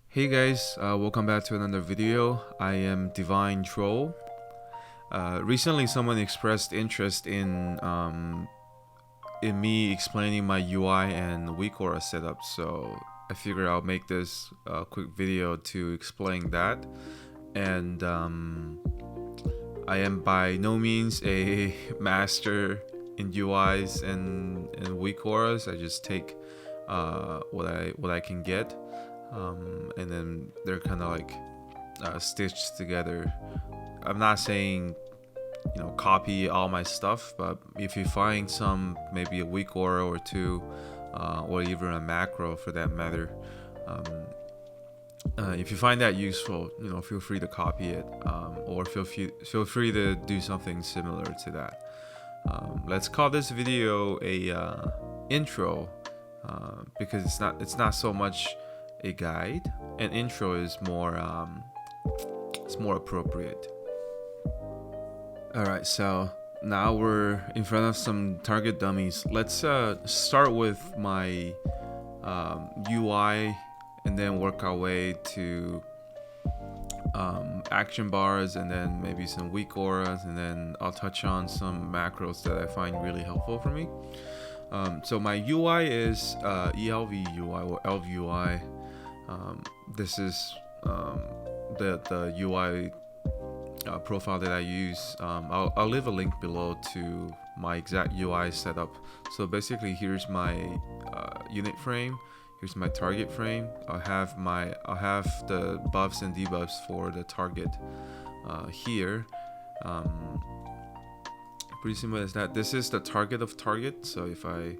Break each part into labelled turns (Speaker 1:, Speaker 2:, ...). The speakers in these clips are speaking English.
Speaker 1: Hey guys, welcome back to another video. I am Divine Troll. Recently someone expressed interest in me explaining my UI and WeakAura setup, so I figured I'll make this quick video to explain that. And I am by no means a master in UIs and WeakAuras. I just take what I can get. And then they're kind of like stitched together. I'm not saying copy all my stuff, but if you find some, maybe a weak aura or two, or even a macro for that matter, if you find that useful, feel free to copy it, or feel free to do something similar to that. Let's call this video a intro, because it's not so much a guide. An intro is more it's more appropriate. All right, so now we're in front of some target dummies. Let's start with my UI and then work our way to action bars, and then maybe some weak auras, and then I'll touch on some macros that I find really helpful for me. So my UI is ELV UI or ELV UI. This is the UI profile that I use. I'll leave a link below to my exact UI setup. So basically, here's my unit frame. Here's my target frame. I'll have the buffs and debuffs for the target here. Pretty simple as that. This is the target of target. So if I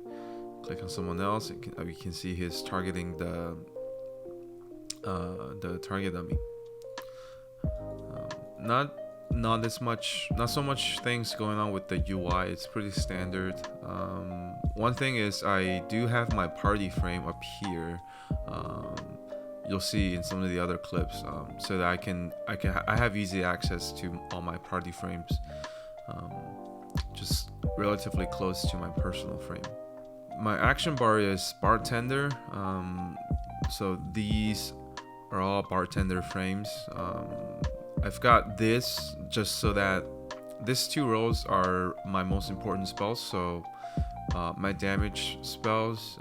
Speaker 1: click on someone else, we can see he's targeting the target dummy. Not so much things going on with the UI. It's pretty standard. One thing is I do have my party frame up here. You'll see in some of the other clips, so that I have easy access to all my party frames, just relatively close to my personal frame. My action bar is bartender. So these are all bartender frames. I've got this just so that these two rows are my most important spells. So my damage spells,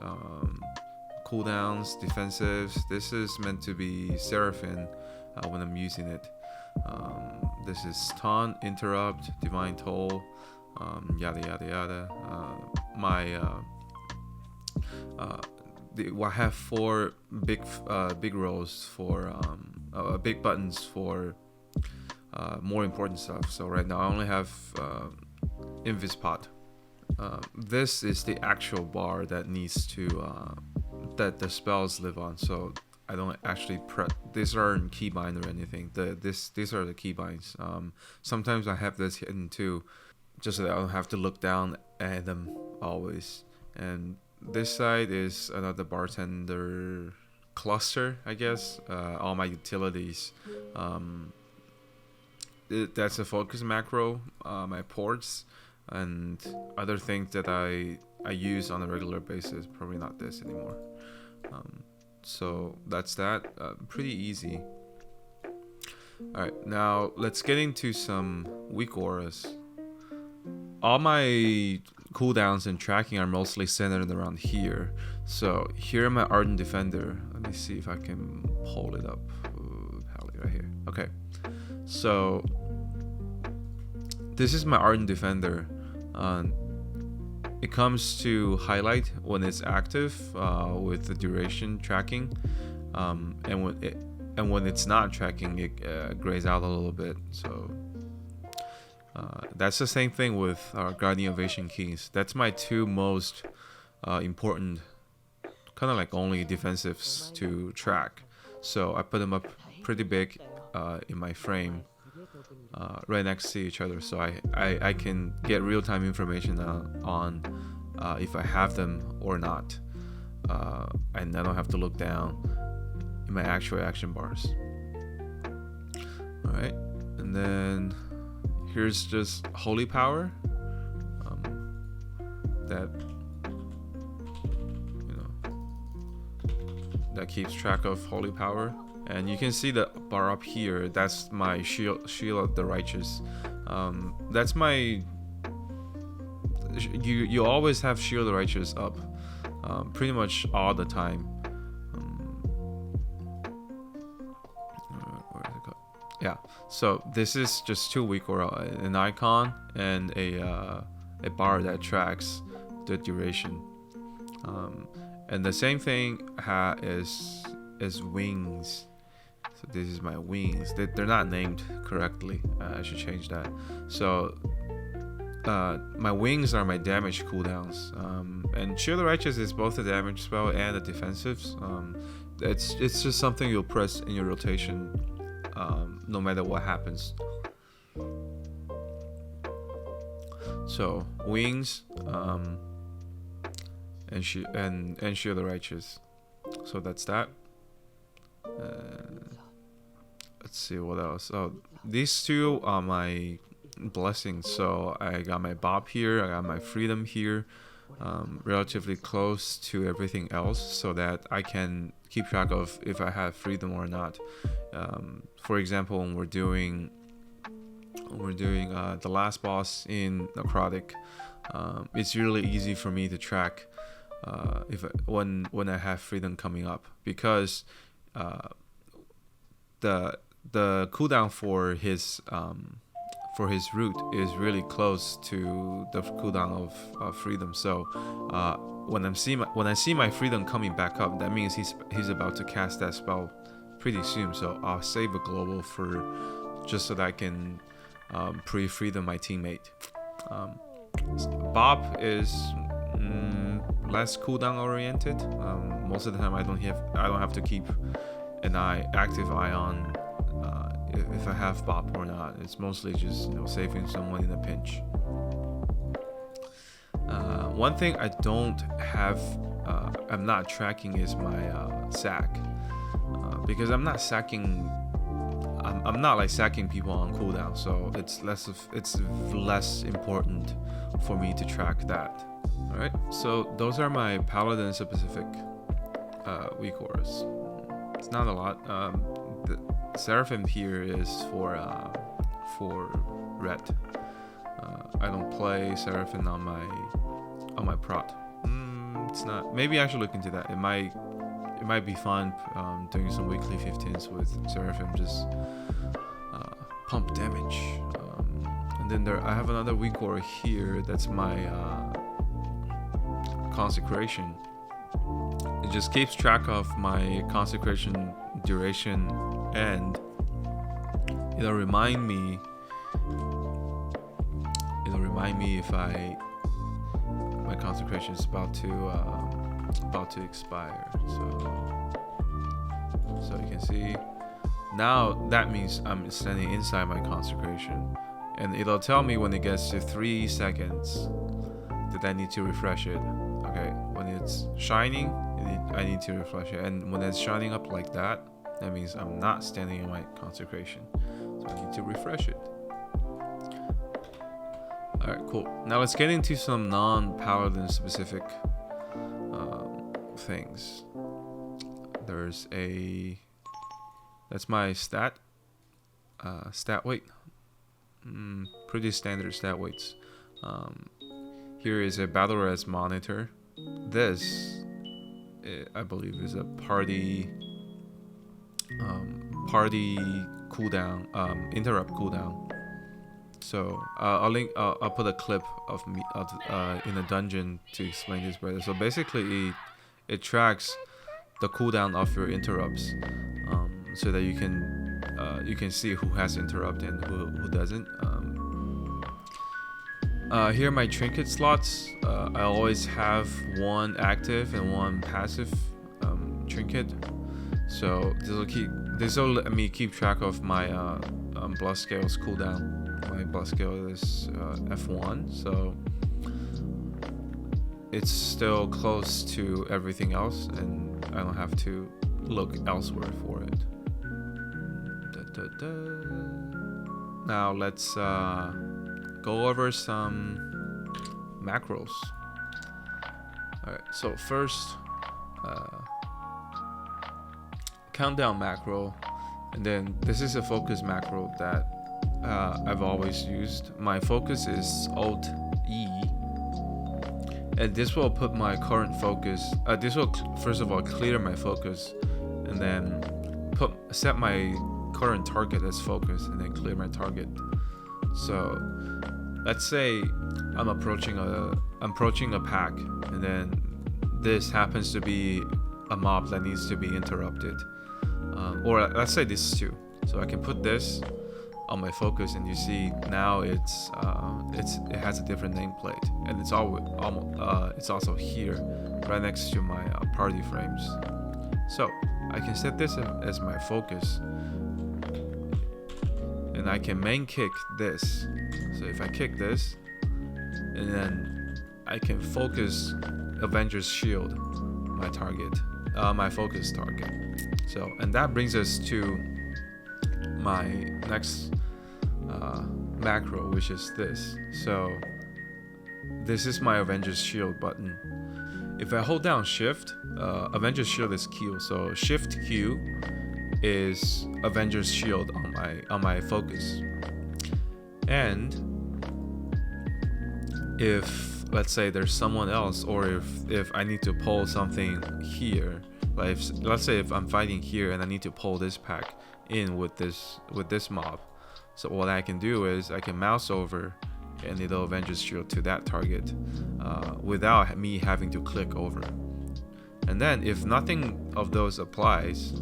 Speaker 1: cooldowns, defensives. This is meant to be Seraphim when I'm using it. This is taunt, interrupt, divine toll, yada yada yada. I have four big rows for big buttons for more important stuff. So right now I only have Invispot. This is the actual bar that needs to that the spells live on. So I don't actually these aren't keybind or anything. These are the keybinds. Sometimes I have this hidden too, just so that I don't have to look down at them always. And this side is another bartender cluster, I guess. All my utilities. That's a focus macro, my ports, and other things that I use on a regular basis. Probably not this anymore. So that's that. Pretty easy. All right, now let's get into some weak auras. All my cooldowns and tracking are mostly centered around here. So here my Ardent Defender. Let me see if I can pull it up. Right here. Okay. So this is my Ardent Defender. It comes to highlight when it's active with the duration tracking, and when it's not tracking, it grays out a little bit. So that's the same thing with our Guardian Ovation keys. That's my two most important, kind of like only defensives to track. So I put them up pretty big in my frame, right next to each other, so I can get real-time information on if I have them or not, and I don't have to look down in my actual action bars. All right, and then here's just Holy Power, that keeps track of Holy Power. And you can see the bar up here. That's my shield of the righteous. That's my. You always have shield of the righteous up, pretty much all the time. Where is it go? Yeah. So this is just 2 week or an icon and a bar that tracks the duration. And the same thing is wings. So this is my wings. They're not named correctly. I should change that. So my wings are my damage cooldowns. And Shield of Righteous is both a damage spell and a defensive. It's just something you'll press in your rotation, no matter what happens. So wings, and Shield of Righteous. So that's that. Let's see what else. Oh, these two are my blessings. So I got my Bob here, I got my freedom here, relatively close to everything else, so that I can keep track of if I have freedom or not. For example, when we're doing the last boss in Necrotic, it's really easy for me to track when I have freedom coming up, because the cooldown for his root is really close to the cooldown of freedom. So when I see my freedom coming back up, that means he's about to cast that spell pretty soon. So I'll save a global just so that I can pre-freedom my teammate. Bob is less cooldown oriented. Most of the time I don't have to keep an active eye on if I have Bob or not. It's mostly just saving someone in a pinch. One thing I don't have, I'm not tracking, is my sack, because I'm not sacking. I'm not like sacking people on cooldown, so it's less important for me to track that. All right, so those are my paladin specific weak auras. It's not a lot. The Seraphim here is for red. I don't play Seraphim on my prot. It's not. Maybe I should look into that. It might be fun doing some weekly 15s with Seraphim, just pump damage. And then I have another weak aura here. That's my consecration. It just keeps track of my consecration duration, and it'll remind me if my consecration is about to expire. So you can see now that means I'm standing inside my consecration, and it'll tell me when it gets to 3 seconds that I need to refresh it. Okay, when it's shining, I need to refresh it, and when it's shining up like that means I'm not standing in my consecration, so I need to refresh it. Alright, cool. Now let's get into some non-paladin specific things. That's my stat weight. Pretty standard stat weights. Here is a battle res monitor. This, I believe, is a party cooldown, interrupt cooldown. So I'll put a clip of me in a dungeon to explain this better. So basically, it tracks the cooldown of your interrupts, so that you can see who has interrupt and who doesn't. Here are my trinket slots. I always have one active and one passive trinket. So this will let me keep track of my blood scales cooldown. My blood scale is F1, so it's still close to everything else, and I don't have to look elsewhere for it. Now let's go over some macros. Alright, so first, countdown macro, and then this is a focus macro that I've always used. My focus is Alt E, and this will put my current focus. This will first of all clear my focus, and then set my current target as focus, and then clear my target. So let's say I'm approaching a pack, and then this happens to be a mob that needs to be interrupted, or let's say this is 2. So I can put this on my focus, and you see now it has a different nameplate, and it's also here right next to my party frames. So I can set this as my focus, and I can main kick this. So if I kick this, and then I can focus Avenger's Shield, my target, my focus target. So, and that brings us to my next macro, which is this. So this is my Avenger's Shield button. If I hold down Shift, Avenger's Shield is Q. So Shift Q is Avenger's Shield on my focus. And if let's say there's someone else, or if I need to pull something here, like let's say if I'm fighting here and I need to pull this pack in with this mob, so what I can do is I can mouse over and it'll Avenger's Shield to that target without me having to click over. And then if nothing of those applies,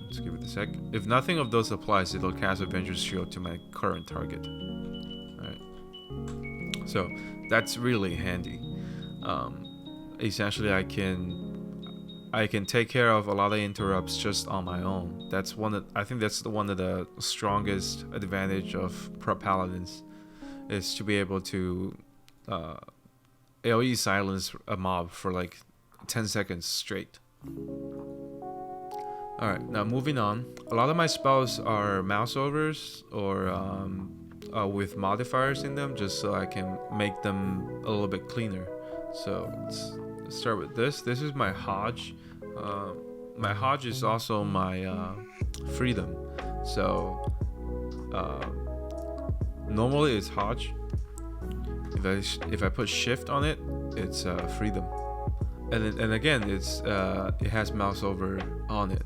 Speaker 1: let's give it a sec. If nothing of those applies, it'll cast Avenger's Shield to my current target. Alright. So that's really handy. Essentially, I can take care of a lot of interrupts just on my own. I think that's one of the strongest advantage of Prot Paladins, is to be able to AoE silence a mob for like 10 seconds straight. Alright, now moving on. A lot of my spells are mouse overs or with modifiers in them, just so I can make them a little bit cleaner. So let's start with this. This is my Hodge. My Hodge is also my freedom. So normally it's Hodge. If I put Shift on it, it's freedom. And again, it has mouse over on it.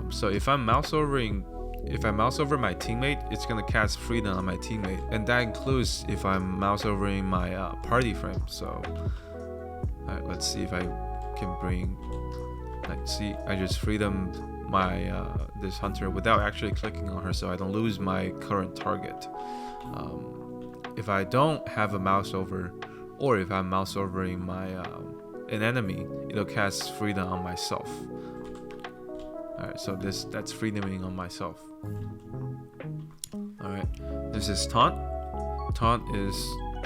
Speaker 1: So if I mouse over my teammate, it's gonna cast freedom on my teammate, and that includes if I'm mouse overing my party frame. So alright, let's see if I can bring. See, I just freedom my this hunter without actually clicking on her, so I don't lose my current target. If I don't have a mouse over, or if I'm mouse overing my an enemy, it'll cast freedom on myself. Alright, so that's freedoming on myself. Alright, this is taunt. Taunt is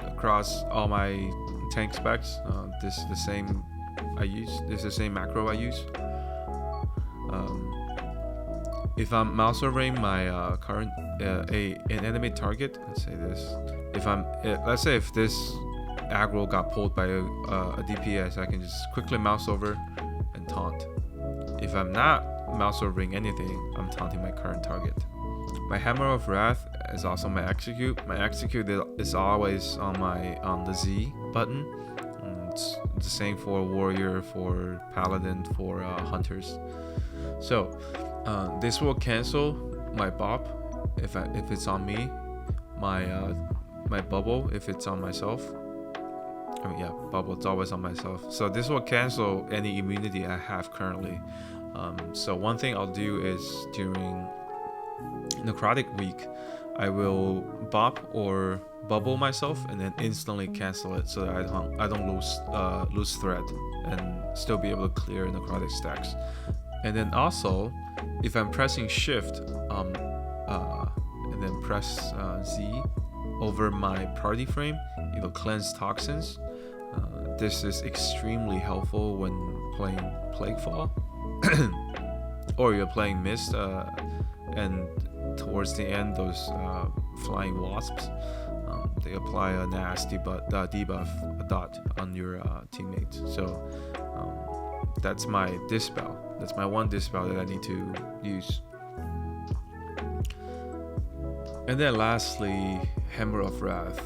Speaker 1: across all my tank specs. This is the same I use. This is the same macro I use. If I'm mouse overing my current an enemy target, let's say this. Let's say if this aggro got pulled by a DPS, I can just quickly mouse over and taunt. If I'm not mouse overing anything, I'm taunting my current target. My Hammer of Wrath is also my execute. My execute is always on the Z button. It's the same for warrior, for paladin, for hunters. So this will cancel my bop if it's on me, my bubble if it's on myself. I mean, yeah, bubble, it's always on myself. So this will cancel any immunity I have currently. So one thing I'll do is during Necrotic Week, I will bop or bubble myself and then instantly cancel it, so that I don't lose threat and still be able to clear necrotic stacks. And then also, if I'm pressing Shift and then press Z over my party frame, it'll cleanse toxins. This is extremely helpful when playing Plaguefall or you're playing Mist, and towards the end, those flying wasps, they apply a nasty debuff dot on your teammates. So that's my dispel. That's my one dispel that I need to use. And then lastly, Hammer of Wrath.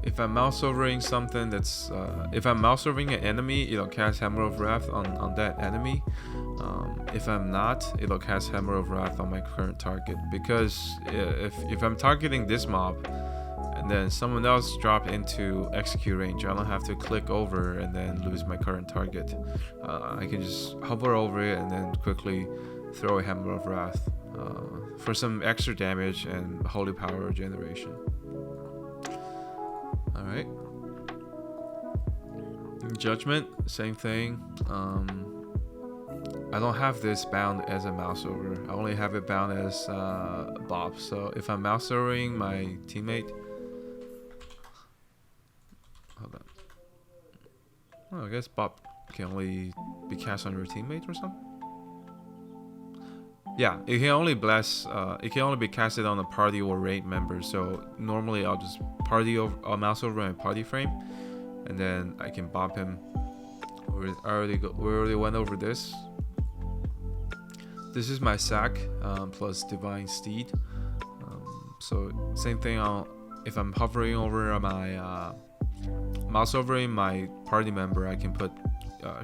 Speaker 1: If I'm mouse overing something that's if I'm mouse overing an enemy, it'll cast Hammer of Wrath on that enemy. If I'm not, it'll cast Hammer of Wrath on my current target, because if I'm targeting this mob and then someone else drop into execute range, I don't have to click over and then lose my current target. I can just hover over it and then quickly throw a Hammer of Wrath for some extra damage and holy power generation. Alright. Judgment, same thing. I don't have this bound as a mouse over. I only have it bound as Bob. So if I'm mouse overing my teammate, hold on. Oh, I guess Bob can only be cast on your teammate or something. Yeah, it can only bless. It can only be casted on a party or raid member. So normally I'll just mouse over my party frame, and then I can Bob him. We already went over this. This is my sack plus Divine Steed. So same thing. If I'm hovering over my mouse overing my party member, I can put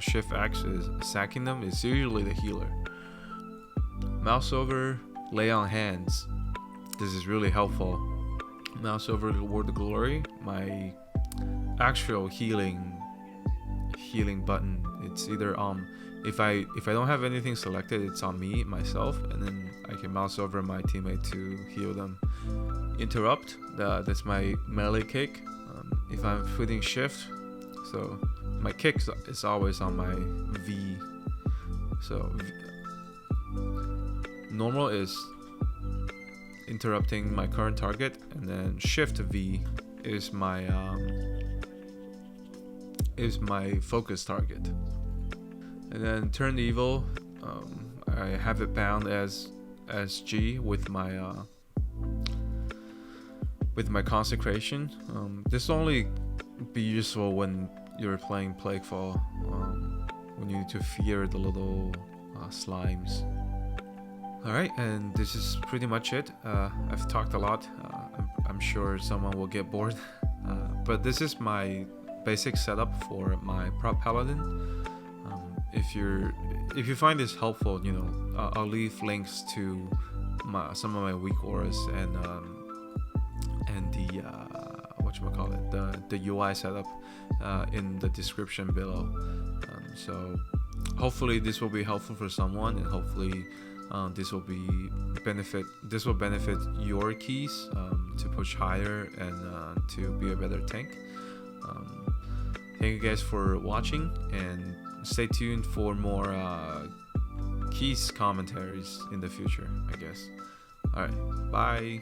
Speaker 1: Shift X is sacking them. It's usually the healer. Mouse over, lay on hands. This is really helpful. Mouse over Word of Glory, my actual healing button. It's either if I don't have anything selected, it's on me myself, and then I can mouse over my teammate to heal them. Interrupt, that's my melee kick. If I'm putting shift, so my kick is always on my V. So normal is interrupting my current target, and then shift V is my focus target. And then turn evil, I have it bound as G with my consecration. This will only be useful when you're playing Plaguefall, when you need to fear the little slimes. Alright, and this is pretty much it. I've talked a lot. I'm sure someone will get bored. But this is my basic setup for my Prot Paladin. If you find this helpful, I'll leave links to some of my weak auras and the the UI setup in the description below. So hopefully this will be helpful for someone, and hopefully this will benefit your keys to push higher and to be a better tank. Thank you guys for watching, and stay tuned for more keys commentaries in the future, I guess. Alright, bye.